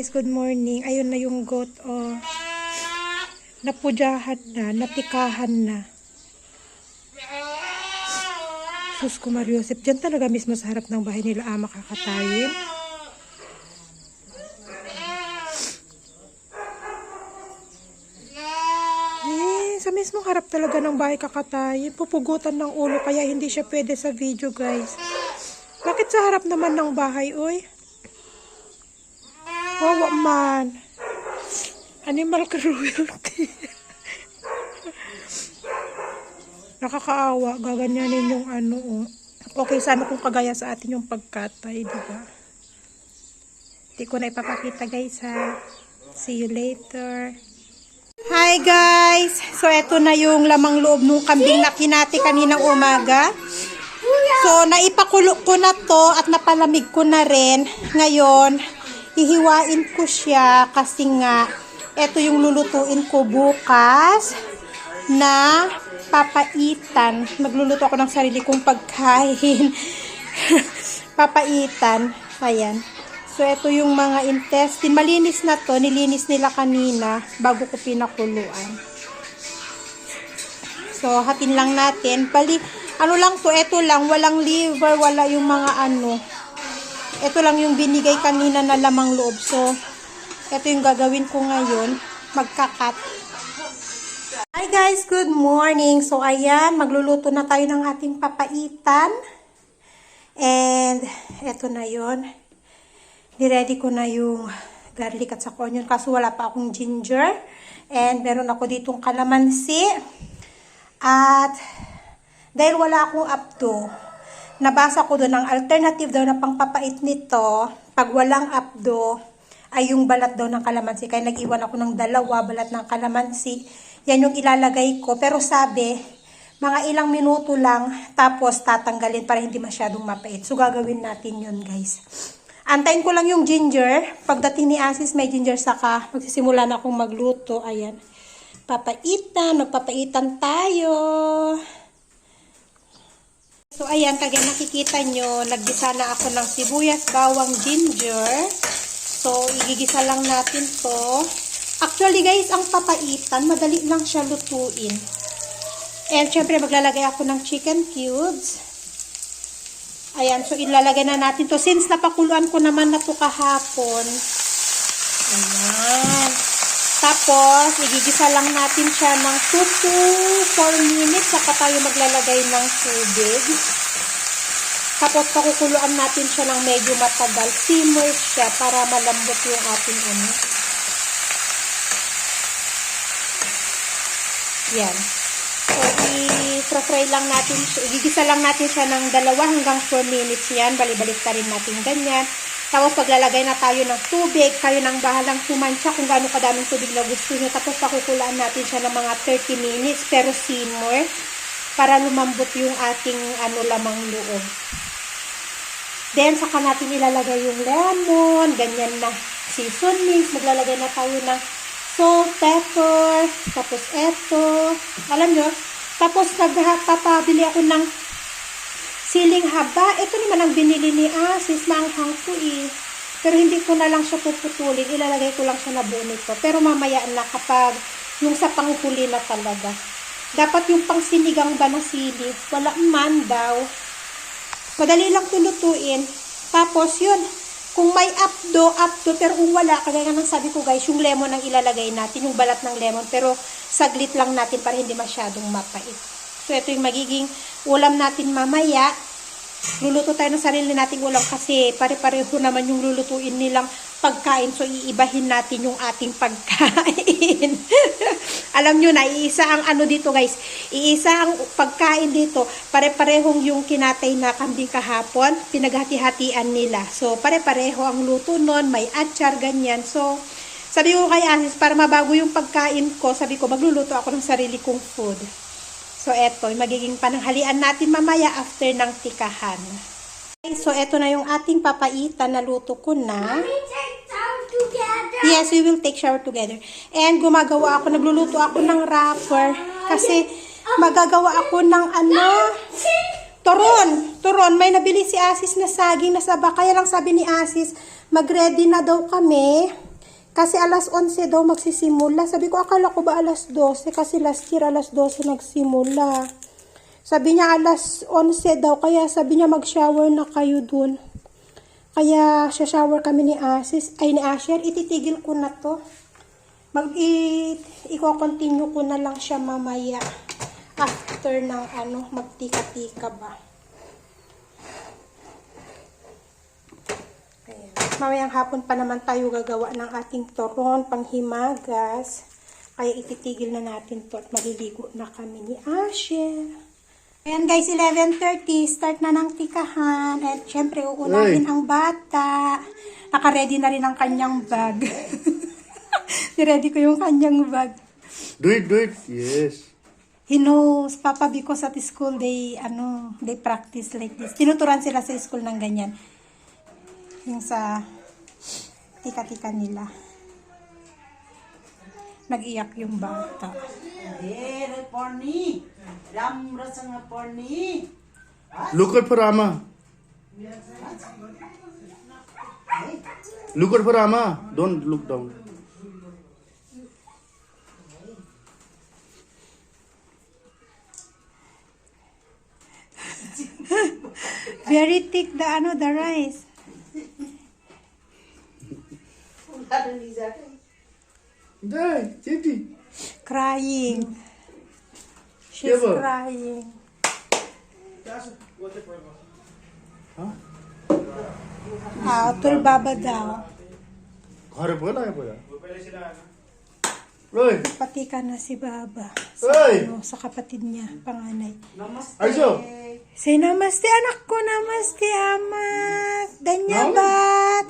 guys, good morning. Ayun na yung goat, oh. Napudyahan na, natikahan na. Sus ko Mariosep, dyan talaga mismo sa harap ng bahay nila makakatayin. Sa mismong harap talaga ng bahay kakatayin. Pupugutan ng ulo kaya hindi siya pwede sa video, guys. Bakit sa harap naman ng bahay, oy? Wawa man. Animal cruelty. Nakakaawa. Gaganyanin yung ano, oh. Okay, sana kung kagaya sa atin yung pagkatay, diba? Hindi ko na ipapakita, guys, ha. See you later. Hi, guys! So, eto na yung lamang loob ng kambing na kinati kaninang umaga. So, naipakulo ko na to at napalamig ko na rin. Ngayon, hihiwain ko siya kasi nga, eto yung lulutuin ko bukas na papaitan. Magluluto ako ng sarili kong pagkain. Papaitan. Ayan. So, ito yung mga intestine. Malinis na to. Nilinis nila kanina bago ko pinakuluan. So, hatin lang natin. Bali, ano lang to, ito lang. Walang liver, wala yung mga ano. Ito lang yung binigay kanina na lamang loob. So, ito yung gagawin ko ngayon. Magkakat. Hi guys, good morning. So, ayan, magluluto na tayo ng ating papaitan. And, ito na yon. Niready ko na yung garlic at saka onion kaso wala pa akong ginger. And meron ako ditong kalamansi. At dahil wala akong apdo, nabasa ko doon ang alternative daw na pangpapait nito, pag walang apdo, ay yung balat daw ng kalamansi. Kaya nag-iwan ako ng dalawa balat ng kalamansi. Yan yung ilalagay ko. Pero sabi, mga ilang minuto lang, tapos tatanggalin para hindi masyadong mapait. So gagawin natin yun, guys. Antayin ko lang yung ginger. Pagdating ni Asis, may ginger saka. Magsisimula na akong magluto. Ayan. Papaitan. Magpapaitan tayo. So, ayan. Kaya nakikita nyo, naggisa na ako ng sibuyas, bawang, ginger. So, igigisa lang natin to. Actually, guys, ang papaitan, madali lang siya lutuin. And, syempre, maglalagay ako ng chicken cubes. Ayan, so ilalagay na natin to. Since napakuluan ko naman na to kahapon. Ayan. Tapos, igigisa lang natin siya ng 2 to 4 minutes. Saka tayo maglalagay ng tubig. Tapos, pakukuluan natin siya ng medyo matagal. Simmer siya para malambot yung ating ano. Yan. So, i-fry lang natin, igigisa lang natin siya ng 2 hanggang 4 minutes yan. Balibalik ta rin natin ganyan. Tapos, paglalagay na tayo ng tubig, kayo nang bahalang sumansya kung gaano kadaming tubig na gusto nyo. Tapos, pakukulaan natin siya ng mga 30 minutes, pero simmer, para lumambot yung ating lamang loob. Then, saka natin ilalagay yung lemon, ganyan na seasonings. Maglalagay na tayo ng salt, pepper, tapos eto, alam nyo, tapos nagpapabili ako ng siling haba. Ito naman ang binili ni Asis, maanghang ko eh. Pero hindi ko na lang siya puputulin, ilalagay ko lang siya na buo nito. Pero mamaya na kapag yung sa panghuli na talaga. Dapat yung pang sinigang ba na sili, wala man daw. Madali lang tulutuin. Tapos yun, kung may apdo, pero kung wala, kagaya ng sabi ko guys, yung lemon ang ilalagay natin, yung balat ng lemon, pero saglit lang natin para hindi masyadong mapait. So, ito yung magiging ulam natin mamaya. Luluto tayo ng sarili nating ulam kasi pare-pareho naman yung lulutuin nilang pagkain. So, iibahin natin yung ating pagkain. Alam nyo na, iisa ang ano dito guys. Iisa ang pagkain dito. Pare-parehong yung kinatay na kambing kahapon. Pinaghati-hatian nila. So, pare-pareho ang luto nun. May atchar, ganyan. So, sabi ko kay Asis, para mabago yung pagkain ko, sabi ko, magluluto ako ng sarili kong food. So, eto, magiging pananghalian natin mamaya after ng tikahan. Okay, so, eto na yung ating papaitan. Naluto ko na. Yes, we will take shower together. And gumagawa ako, nagluluto ako ng wrapper. Kasi magagawa ako ng ano, turon. May nabili si Asis na saging na saba. Kaya lang sabi ni Asis, mag-ready na daw kami Kasi alas 11 daw magsisimula. Sabi ko, akala ko ba alas 12? Kasi last year alas 12 nagsimula. Sabi niya alas 11 daw. Kaya sabi niya mag-shower na kayo dun. Kaya shower kami ni Asher. Ititigil ko na to. I-continue ko na lang siya mamaya. After ng magtika-tika ba. Ayan. Mamayang hapon pa naman tayo gagawa ng ating toron, panghimagas. Kaya ititigil na natin to at maliligo na kami ni Asher. Ayan guys, 11:30, start na ng tikahan. At syempre, uunahin ang bata. Naka-ready na rin ang kanyang bag. Ready ko yung kanyang bag. Do it. Yes. He knows, Papa, because at school, they practice like this. Tinuturan sila sa school ng ganyan. Yung sa tika-tika nila. Nag-iyak yung bata. Look out for Rama. Look out for Rama. Don't look down. Very thick the rice. Crying. She's crying. Tul baba daw. ଘରେ ପଇଲା Roy. Pati ka na si Baba. Hey. Sa kapatid niya, panganay. Aiso. Say namaste anak ko, namaste amak. Danyabat.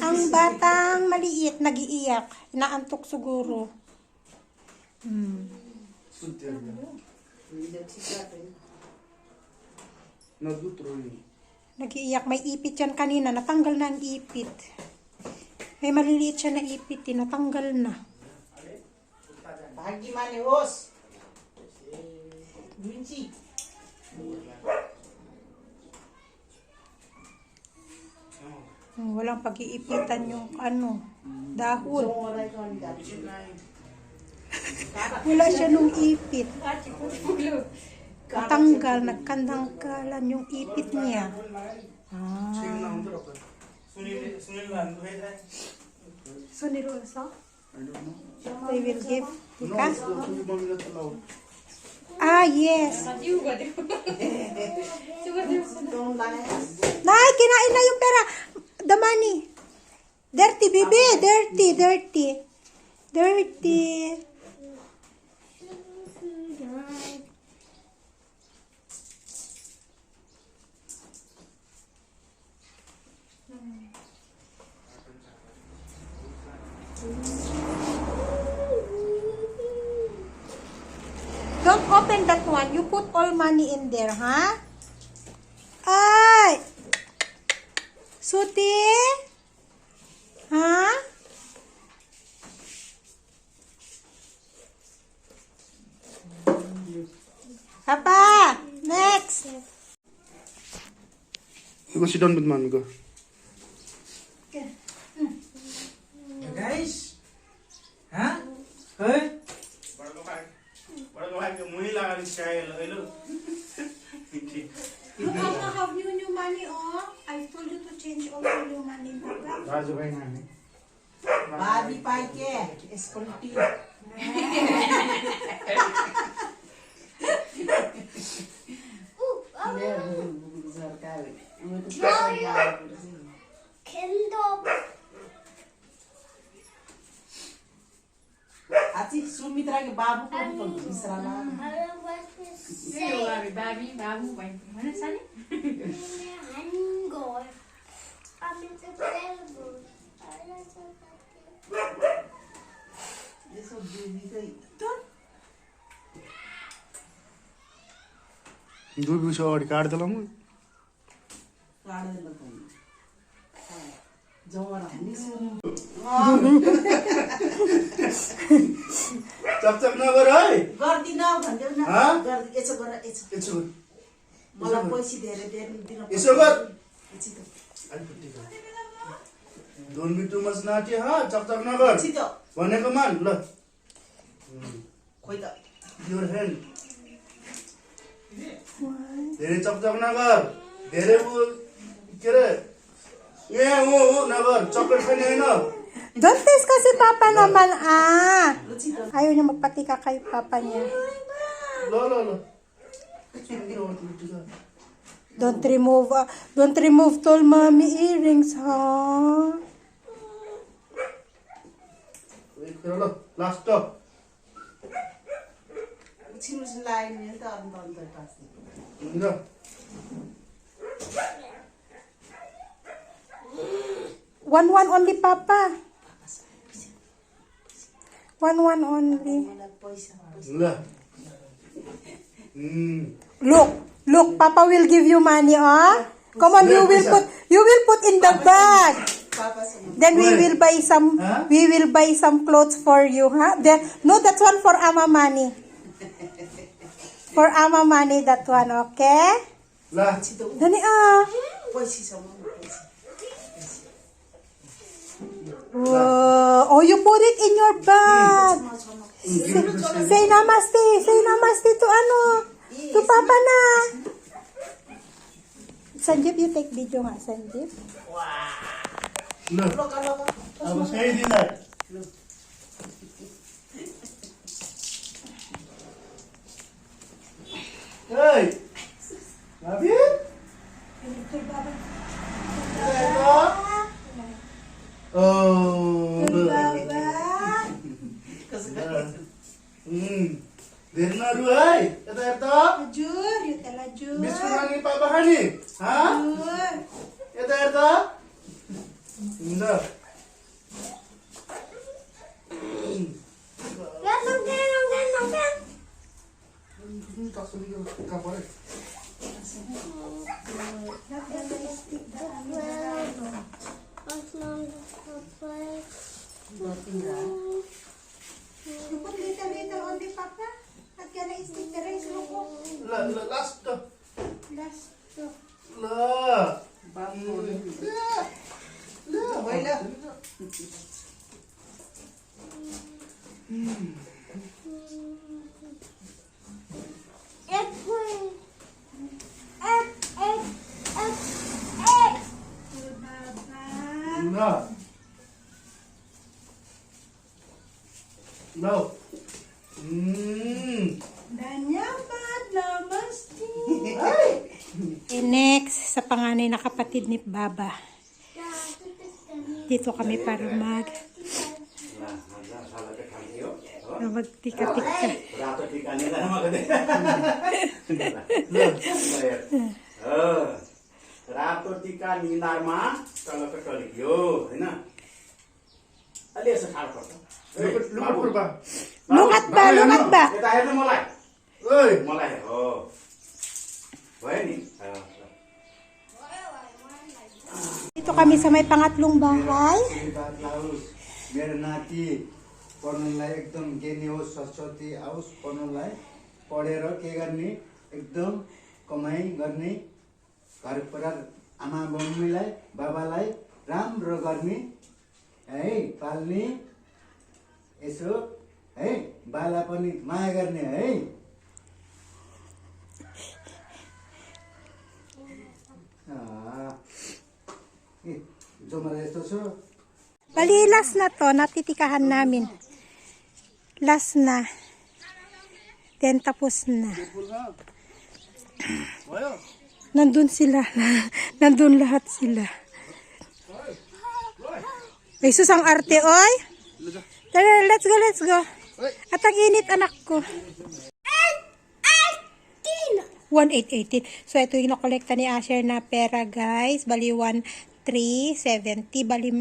Ang batang maliit, nag-iiyak. Inaantok siguro. Nag-iiyak. May ipit yan kanina. Natanggal na ang ipit. May maliliit siya na ipit. Natanggal na. Bagi mani hos. Winci. Walang pag-iipitan yung dahon. Wala siya nung ipit. Natanggal, nagkandangkalan yung ipit niya. Sunil also? They will give tika? Yes. Nay, kinain na yung pera. The money. Dirty, baby. Dirty. Don't open that one. You put all money in there, huh? Ay! Suti? Huh? Papa! Next! You go sit down with mommy, go. Guys. Ha? Hey? You also have new money, I told you to change also new money, Papa. Babi paike. Escolti. Ati Sumitra ke babu ko dito Israel. Babu, mana sana? Eso dito. दूध भी सौ काट दिला मुझे काढेल पण. जवळ आहे चपचप नगर है गर्दी न भन्दै न हाँ? गर्दी यसो गर यसो मलाई पैसा दिएर दिन यसो गर एकछिन त। Don't be too much naughty, ha? चकचक नगर छिटो भनेको मान ल खोइ त your hand धेरै चकचक नगर धेरै के अरे नगर चक्लेट खाने होइन Don't taste kasi papa naman, ah. ल छिटो Ayaw niya magpatika kay papa niya. ल Don't remove tall mommy earrings, ha? ल लास्ट छिमछिम लाग्यो नि त अन्त टास्ने ल 1 only, papa. 1 only. मलाई पैसा ल Look, papa will give you money, ah. Come on, you will put in the bag. पापासँग Then we Wait. will buy some, Huh? we will buy some clothes for you, huh? Then, no, that's one for Ama money. For Ama money, that one, okay? ल छिटो Dani, ah. पैसासँग पैसा Wow. Oh, you put it in your bag. Say namaste to ano, to papa na. Sanjeev, you take video nga, Sanjeev. ल अब सही दिनलाई Hey! Nabi? Oh, धेरै नरु है यता यता Jur, you tell a Jur. Biscuit खाने पापा खाने हाँ यता यता ल You put little only, papa. At ka na stick the rice, look. ल लास्ट Last. ल पहिला ल ल Danyamat, namaste. Next, sa panganay na kapatid ni Baba. Dito kami para magtika-tika. रातो टिका निकाल्न मगदे रातो टिका निधारमा तलक टलियो हैन अलि यसो ठाडो पर्छ लुकुट बा Lukat ba? यता हेर्नु मलाई ओइ मलाई हो भयो नि Dito kami sa may pangatlong bahay. आशीर्वाद आओस् मेरो नाति पढ्नुलाई एकदम ज्ञानी होस् सरस्वती आओस् पढ्नुलाई पढेर के गर्ने एकदम कमाइ गर्ने घर परिवार आमा मम्मीलाई बाबालाई राम्रो गर्ने है पाल्ने यसो है बाला पनि माया गर्ने है जो मलाई यस्तो छ Bali, last na to. Natitikahan namin. Last na. Then, tapos na. भयो Nandun sila. Nandun lahat sila. Ay, sus ang arte, oy. Tara, let's go. At ang init, anak ko. 1,818. So, ito yung nakolekta ni Asher na pera, guys. Bali, 1,370. Bali,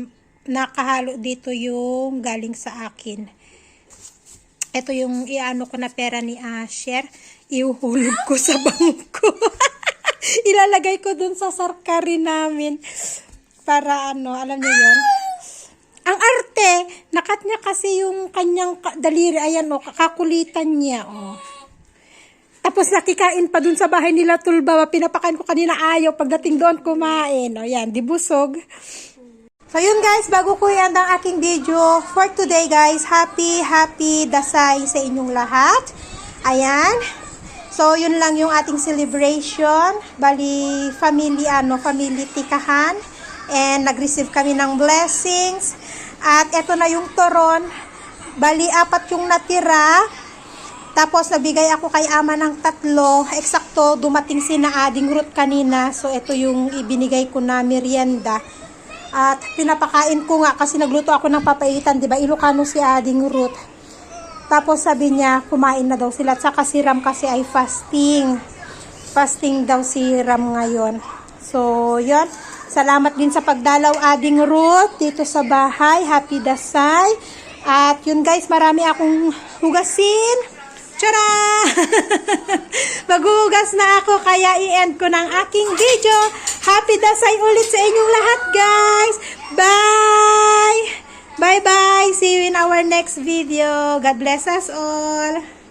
nakahalo dito yung galing sa akin. Ito yung iano ko na pera ni Asher. Iuhulog ko sa bangko. Ilalagay ko dun sa sarkari namin. Para ano, alam niyo yun? Ang arte, nakat niya kasi yung kanyang daliri. Ayan o, kakakulitan niya o. Tapos nakikain pa dun sa bahay nila Tulba. Pinapakain ko kanina ayaw. Pagdating doon kumain. O yan, di busog. So yun guys, bago ko i-end ang aking video for today guys, happy Dasay sa inyong lahat. Ayan. So yun lang yung ating celebration. Bali, family tikahan. And nag-receive kami ng blessings. At eto na yung turon. Bali, 4 yung natira. Tapos nabigay ako kay ama ng 3. Eksakto, dumating si na Ading Ruth kanina. So ito yung ibinigay ko na merienda. At pinapakain ko nga kasi nagluto ako ng papaitan, 'di ba? Ilocano si Ading Ruth. Tapos sabi niya, kumain na daw sila. At saka si Ram kasi ay fasting. Fasting daw si Ram ngayon. So, 'yon. Salamat din sa pagdalaw Ading Ruth dito sa bahay. Happy Dasay. At yun guys, marami akong hugasin. Tara! Maghuhugas na ako kaya i-end ko ng aking video. Happy Dasay ulit sa inyong lahat guys. Bye! Bye-bye! See you in our next video. God bless us all.